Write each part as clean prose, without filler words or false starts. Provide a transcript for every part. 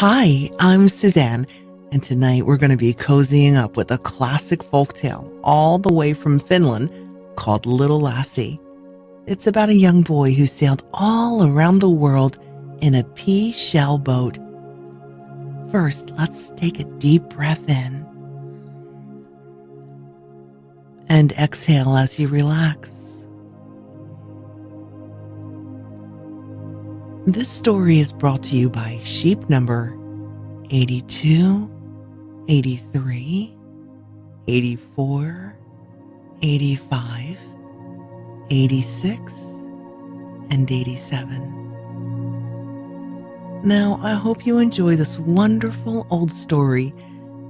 Hi, I'm Suzanne, and tonight we're going to be cozying up with a classic folktale all the way from Finland called Little Lassie. It's about a young boy who sailed all around the world in a pea shell boat. First, let's take a deep breath in and exhale as you relax. This story is brought to you by sheep number 82, 83, 84, 85, 86, and 87. Now, I hope you enjoy this wonderful old story,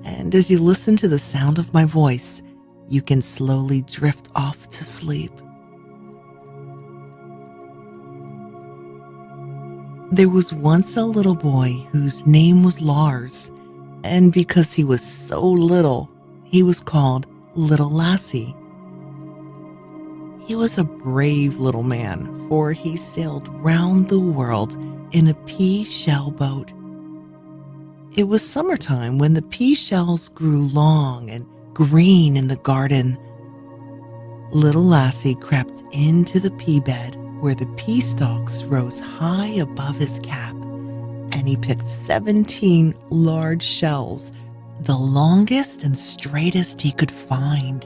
and as you listen to the sound of my voice, you can slowly drift off to sleep. There was once a little boy whose name was Lars, and because he was so little, he was called Little Lassie. He was a brave little man, for he sailed round the world in a pea shell boat. It was summertime when the pea shells grew long and green in the garden. Little Lassie crept into the pea bed where the pea stalks rose high above his cap, and he picked 17 large shells, the longest and straightest he could find.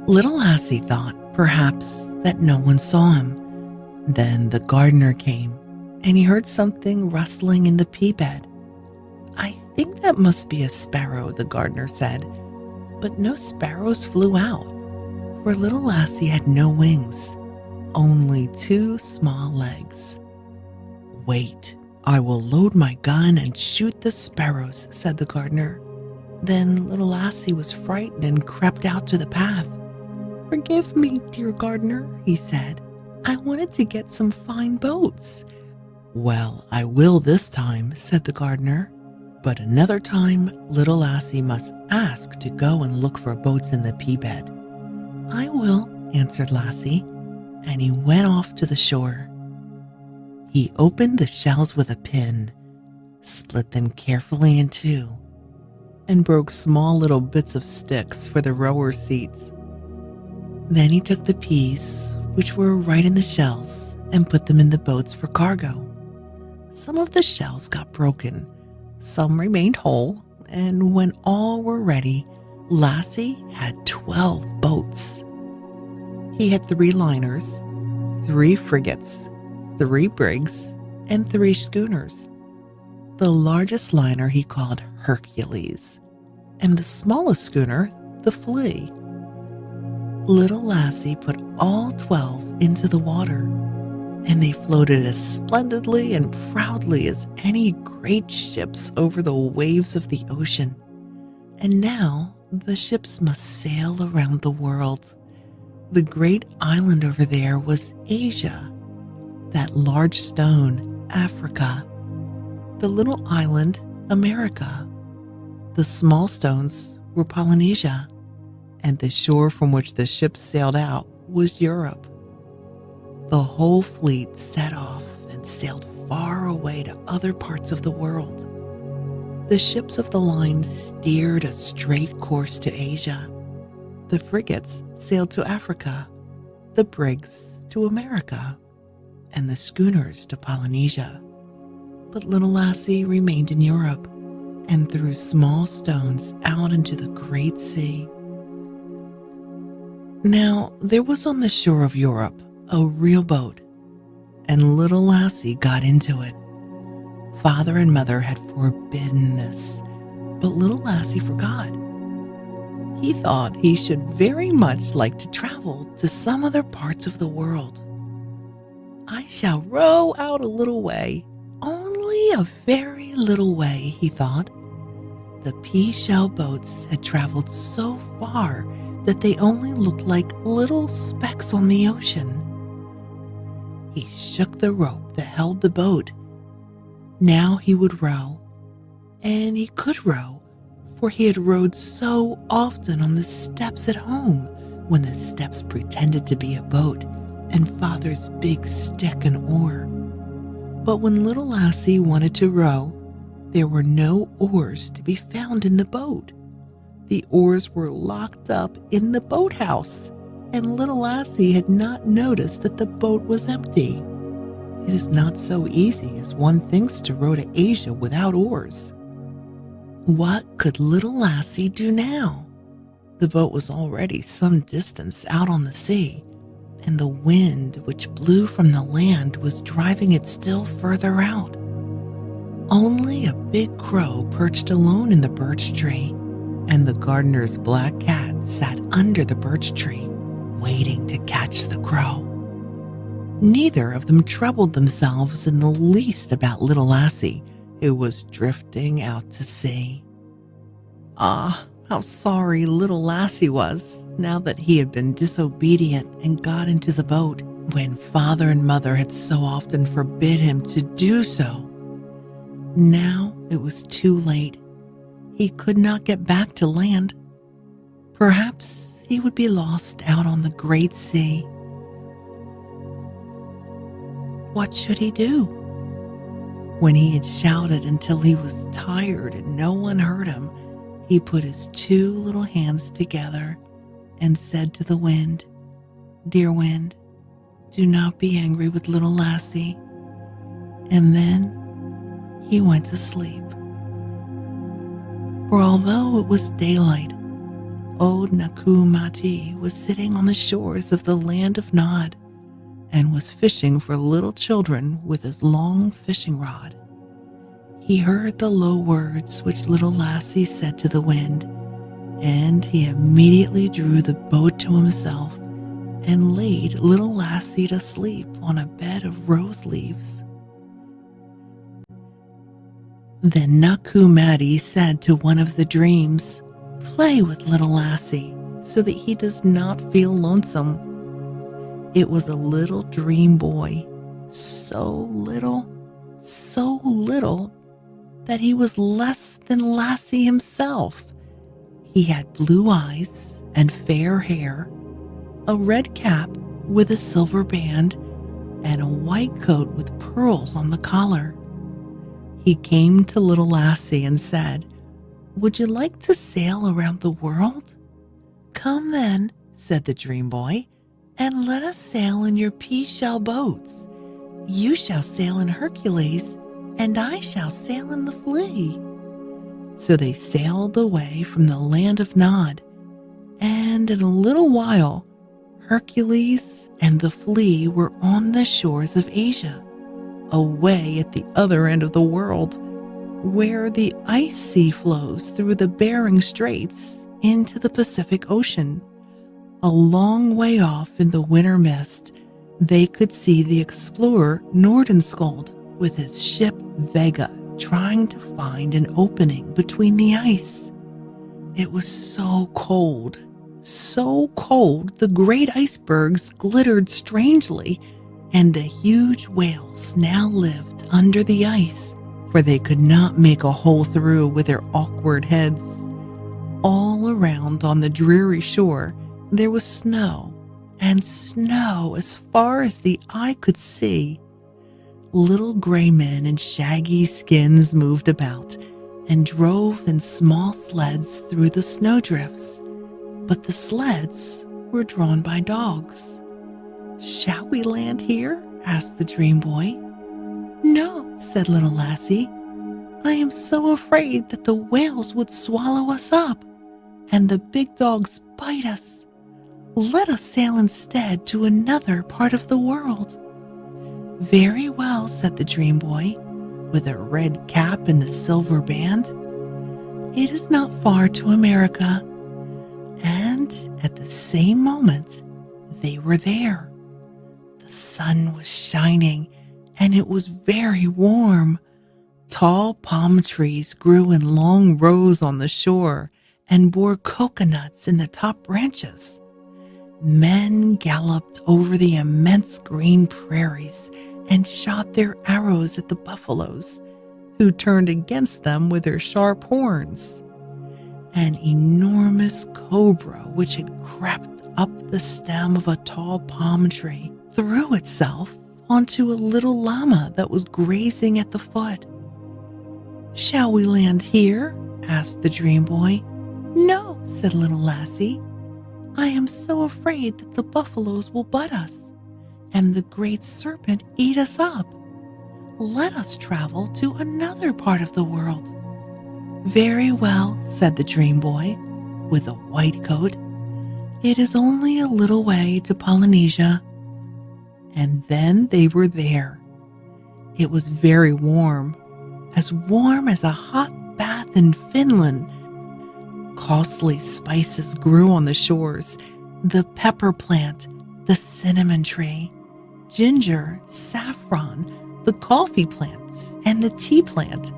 Little Lassie thought, perhaps, that no one saw him. Then the gardener came, and he heard something rustling in the pea bed. "I think that must be a sparrow," the gardener said, but no sparrows flew out. For Little Lassie had no wings, only 2 small legs. "Wait, I will load my gun and shoot the sparrows," said the gardener. Then Little Lassie was frightened and crept out to the path. "Forgive me, dear gardener," he said. "I wanted to get some fine boats." "Well, I will this time," said the gardener. But another time, Little Lassie must ask to go and look for boats in the pea bed. "I will," answered Lassie, and he went off to the shore. He opened the shells with a pin, split them carefully in 2, and broke small little bits of sticks for the rowers' seats. Then he took the peas, which were right in the shells, and put them in the boats for cargo. Some of the shells got broken, some remained whole, and when all were ready, Lassie had 12 boats. He had 3 liners, 3 frigates, 3 brigs, and 3 schooners. The largest liner he called Hercules, and the smallest schooner the Flea. Little Lassie put all 12 into the water, and they floated as splendidly and proudly as any great ships over the waves of the ocean. And now the ships must sail around the world. The great island over there was Asia, that large stone, Africa, the little island, America. The small stones were Polynesia, and the shore from which the ships sailed out was Europe. The whole fleet set off and sailed far away to other parts of the world. The ships of the line steered a straight course to Asia. The frigates sailed to Africa, the brigs to America, and the schooners to Polynesia. But Little Lassie remained in Europe and threw small stones out into the great sea. Now, there was on the shore of Europe a real boat, and Little Lassie got into it. Father and Mother had forbidden this, but Little Lassie forgot. He thought he should very much like to travel to some other parts of the world. "I shall row out a little way, only a very little way," he thought. The pea shell boats had traveled so far that they only looked like little specks on the ocean. He shook the rope that held the boat. Now he would row, and he could row, for he had rowed so often on the steps at home when the steps pretended to be a boat and Father's big stick and oar. But when little lassie wanted to row, there were no oars to be found in the boat. The oars were locked up in the boathouse, and little lassie had not noticed that the boat was empty. It is not so easy as one thinks to row to Asia without oars. What could little lassie do now? The boat was already some distance out on the sea, and the wind which blew from the land was driving it still further out. Only a big crow perched alone in the birch tree, and the gardener's black cat sat under the birch tree, waiting to catch the crow. Neither of them troubled themselves in the least about little lassie, who was drifting out to sea. Ah, how sorry little lassie was now that he had been disobedient and got into the boat when father and mother had so often forbid him to do so. Now it was too late. He could not get back to land. Perhaps he would be lost out on the great sea. What should he do? When he had shouted until he was tired and no one heard him, he put his two little hands together and said to the wind, "Dear wind, do not be angry with little lassie." And then he went to sleep. For although it was daylight, old Nakumati was sitting on the shores of the land of Nod and was fishing for little children with his long fishing rod. He heard the low words which little lassie said to the wind, and he immediately drew the boat to himself and laid little lassie to sleep on a bed of rose leaves. Then Nakumati said to one of the dreams, "Play with little lassie so that he does not feel lonesome." It was a little dream boy, so little that he was less than Lassie himself. He had blue eyes and fair hair, a red cap with a silver band, and a white coat with pearls on the collar. He came to little Lassie and said, "Would you like to sail around the world?" "Come then," said the dream boy, "and let us sail in your pea-shell boats. You shall sail in Hercules, and I shall sail in the Flea." So they sailed away from the land of Nod, and in a little while, Hercules and the Flea were on the shores of Asia, away at the other end of the world, where the ice sea flows through the Bering Straits into the Pacific Ocean. A long way off in the winter mist, they could see the explorer Nordenskjold with his ship Vega trying to find an opening between the ice. It was so cold the great icebergs glittered strangely, and the huge whales now lived under the ice, for they could not make a hole through with their awkward heads. All around on the dreary shore, there was snow, and snow as far as the eye could see. Little gray men in shaggy skins moved about and drove in small sleds through the snowdrifts, but the sleds were drawn by dogs. "Shall we land here?" asked the dream boy. "No," said little Lassie. "I am so afraid that the whales would swallow us up, and the big dogs bite us. Let us sail instead to another part of the world." "Very well," said the dream boy, with a red cap and the silver band. "It is not far to America." And at the same moment, they were there. The sun was shining, and it was very warm. Tall palm trees grew in long rows on the shore and bore coconuts in the top branches. Men galloped over the immense green prairies and shot their arrows at the buffaloes, who turned against them with their sharp horns. An enormous cobra, which had crept up the stem of a tall palm tree, threw itself onto a little llama that was grazing at the foot. "Shall we land here?" asked the dream boy. "No," said little lassie. "I am so afraid that the buffaloes will butt us and the great serpent eat us up. Let us travel to another part of the world." "Very well," said the dream boy with a white coat. "It is only a little way to Polynesia." And then they were there. It was very warm as a hot bath in Finland. Costly spices grew on the shores: the pepper plant, the cinnamon tree, ginger, saffron, the coffee plants, and the tea plant.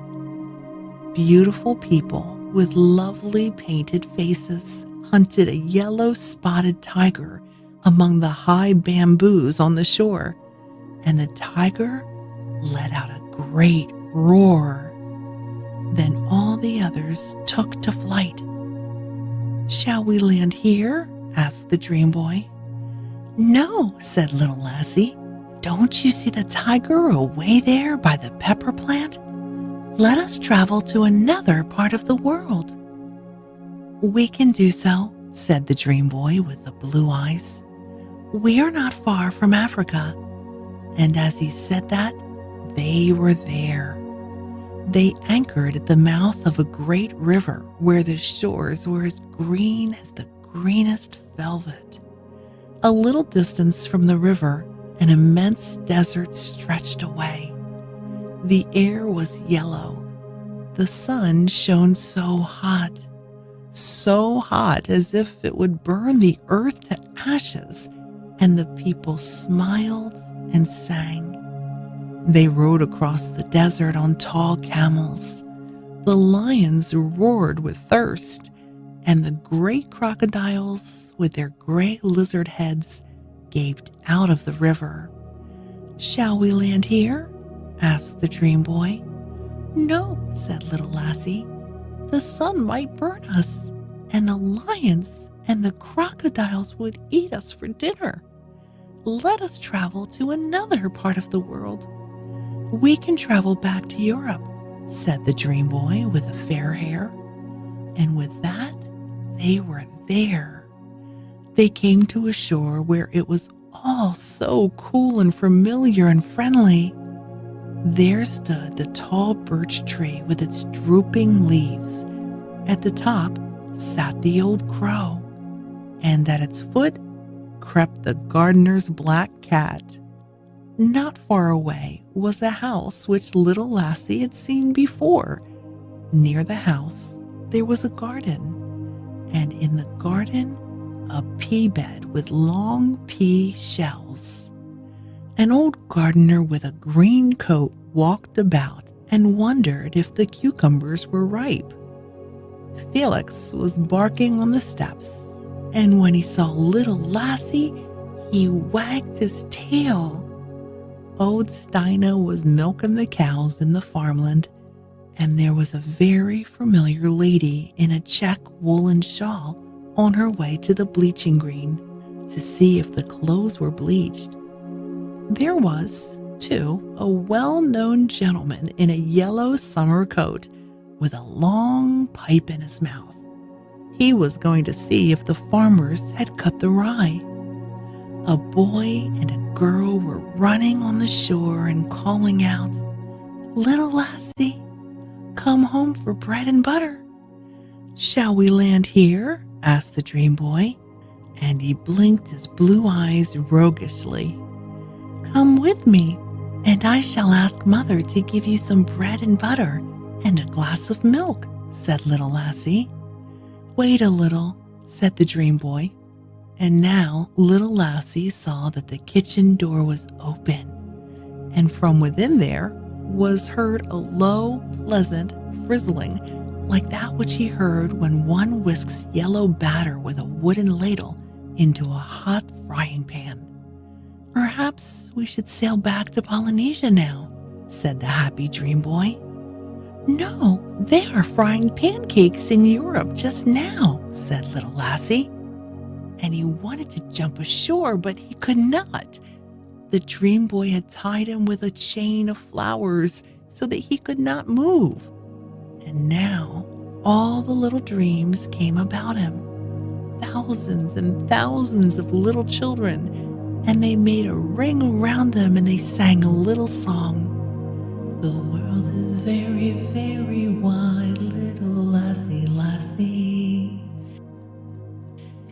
Beautiful people with lovely painted faces hunted a yellow spotted tiger among the high bamboos on the shore, and the tiger let out a great roar. Then all the others took to flight. "Shall we land here?" asked the dream boy. "No," said little lassie. "Don't you see the tiger away there by the pepper plant? Let us travel to another part of the world." "We can do so," said the dream boy with the blue eyes. "We are not far from Africa." And as he said that, they were there. They anchored at the mouth of a great river where the shores were as green as the greenest velvet. A little distance from the river, an immense desert stretched away. The air was yellow. The sun shone so hot as if it would burn the earth to ashes, and the people smiled and sang. They rode across the desert on tall camels. The lions roared with thirst, and the great crocodiles, with their gray lizard heads, gaped out of the river. "Shall we land here?" asked the dream boy. "No," said little lassie. "The sun might burn us, and the lions and the crocodiles would eat us for dinner. Let us travel to another part of the world." "We can travel back to Europe," said the dream boy with the fair hair. And with that, they were there. They came to a shore where it was all so cool and familiar and friendly. There stood the tall birch tree with its drooping leaves. At the top sat the old crow, and at its foot crept the gardener's black cat. Not far away was a house which little lassie had seen before. Near the house there was a garden, and in the garden a pea bed with long pea shells. An old gardener with a green coat walked about and wondered if the cucumbers were ripe. Felix was barking on the steps, and when he saw little lassie, he wagged his tail. Old Steina was milking the cows in the farmland, and there was a very familiar lady in a check woolen shawl on her way to the bleaching green to see if the clothes were bleached. There was, too, a well-known gentleman in a yellow summer coat with a long pipe in his mouth. He was going to see if the farmers had cut the rye. A boy and a girl were running on the shore and calling out, "Little lassie, come home for bread and butter." "Shall we land here?" asked the dream boy, and he blinked his blue eyes roguishly. "Come with me, and I shall ask Mother to give you some bread and butter and a glass of milk," said little lassie. "Wait a little," said the dream boy. And now little lassie saw that the kitchen door was open, and from within there was heard a low, pleasant frizzling, like that which he heard when one whisks yellow batter with a wooden ladle into a hot frying pan. "Perhaps we should sail back to Polynesia now," said the happy dream boy. "No, they are frying pancakes in Europe just now," said little lassie. And he wanted to jump ashore, but he could not. The dream boy had tied him with a chain of flowers so that he could not move. And now all the little dreams came about him. Thousands and thousands of little children, and they made a ring around him and they sang a little song. The world is very, very wide, little lassie, lassie.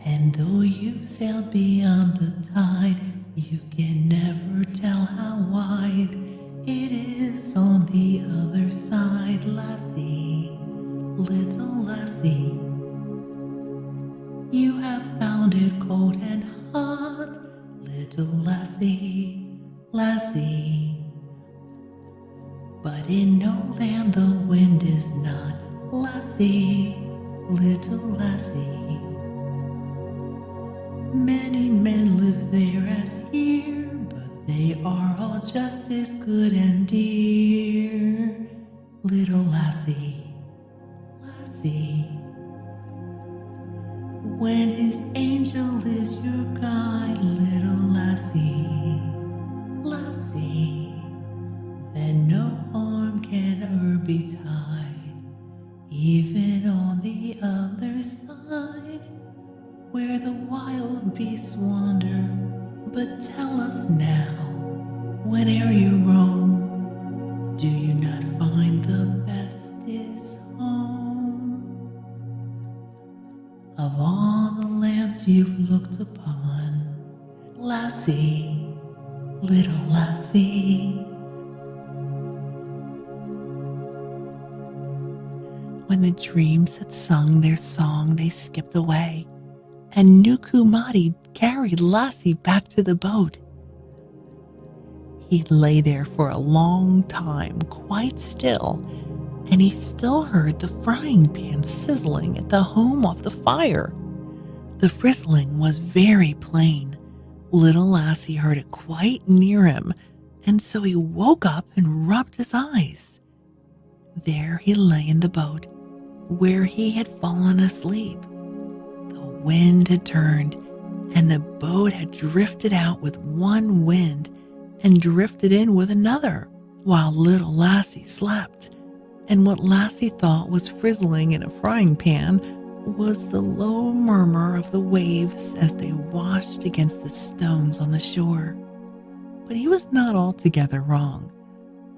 And though you've sailed beyond the tide, you can never tell how wide it is on the other side, lassie, little lassie. You have found it cold and hot, little lassie, lassie. But in no land the wind is not, lassie, little lassie. Many men live there as here, but they are all just as good and dear, little lassie, lassie. When his angel is your guide, little lassie, lassie, then no harm can ever betide, even on the other side, where the wild beasts wander. But tell us now, whene'er you roam, do you not find the best is home? Of all the lands you've looked upon, lassie, little lassie. When the dreams had sung their song, they skipped away, and Nukumati carried Lassie back to the boat. He lay there for a long time, quite still, and he still heard the frying pan sizzling at the home of the fire. The frizzling was very plain. Little Lassie heard it quite near him, and so he woke up and rubbed his eyes. There he lay in the boat, where he had fallen asleep. The wind had turned, and the boat had drifted out with one wind and drifted in with another, while little Lassie slept. And what Lassie thought was frizzling in a frying pan was the low murmur of the waves as they washed against the stones on the shore. But he was not altogether wrong,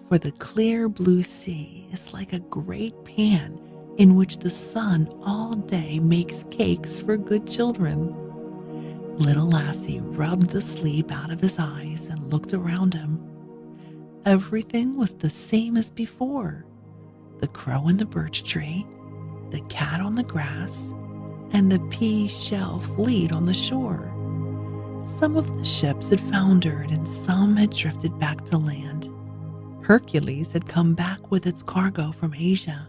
for the clear blue sea is like a great pan in which the sun all day makes cakes for good children. Little Lassie rubbed the sleep out of his eyes and looked around him. Everything was the same as before. The crow in the birch tree, the cat on the grass, and the pea-shell fleet on the shore. Some of the ships had foundered and some had drifted back to land. Hercules had come back with its cargo from Asia.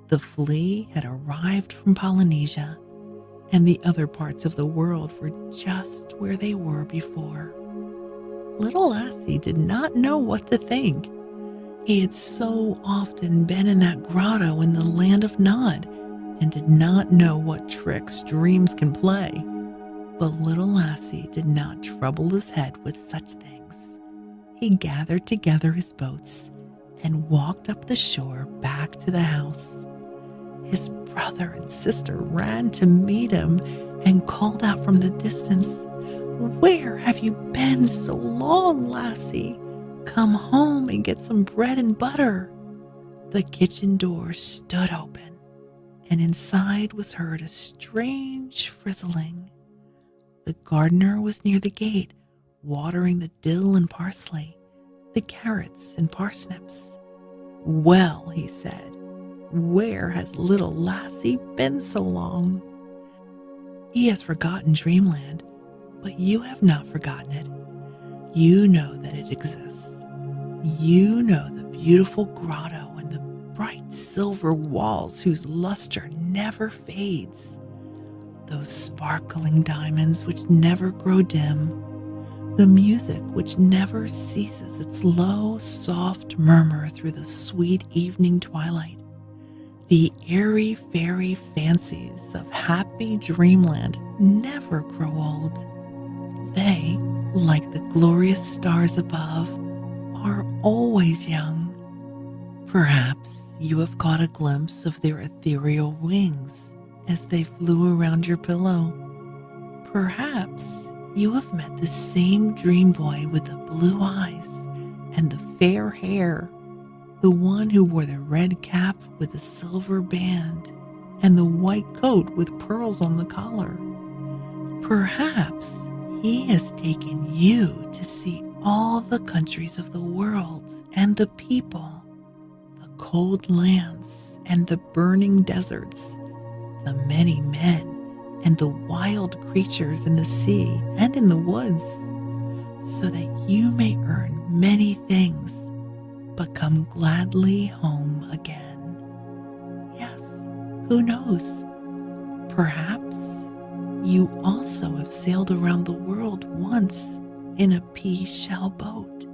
The flea had arrived from Polynesia, and the other parts of the world were just where they were before. Little Lassie did not know what to think. He had so often been in that grotto in the land of Nod and did not know what tricks dreams can play. But little Lassie did not trouble his head with such things. He gathered together his boats and walked up the shore back to the house. His brother and sister ran to meet him and called out from the distance, "Where have you been so long, Lassie? Come home and get some bread and butter." The kitchen door stood open, and inside was heard a strange frizzling. The gardener was near the gate, watering the dill and parsley, the carrots and parsnips. "Well," he said, "where has little Lassie been so long?" He has forgotten dreamland, but you have not forgotten it. You know that it exists. You know the beautiful grotto and the bright silver walls whose luster never fades. Those sparkling diamonds which never grow dim. The music which never ceases its low, soft murmur through the sweet evening twilight. The airy fairy fancies of happy dreamland never grow old. They like the glorious stars above, are always young. Perhaps you have caught a glimpse of their ethereal wings as they flew around your pillow. Perhaps you have met the same dream boy with the blue eyes and the fair hair, the one who wore the red cap with the silver band and the white coat with pearls on the collar. Perhaps he has taken you to see all the countries of the world and the people, the cold lands and the burning deserts, the many men and the wild creatures in the sea and in the woods, so that you may earn many things, but come gladly home again. Yes, who knows? Perhaps you also have sailed around the world once in a pea shell boat.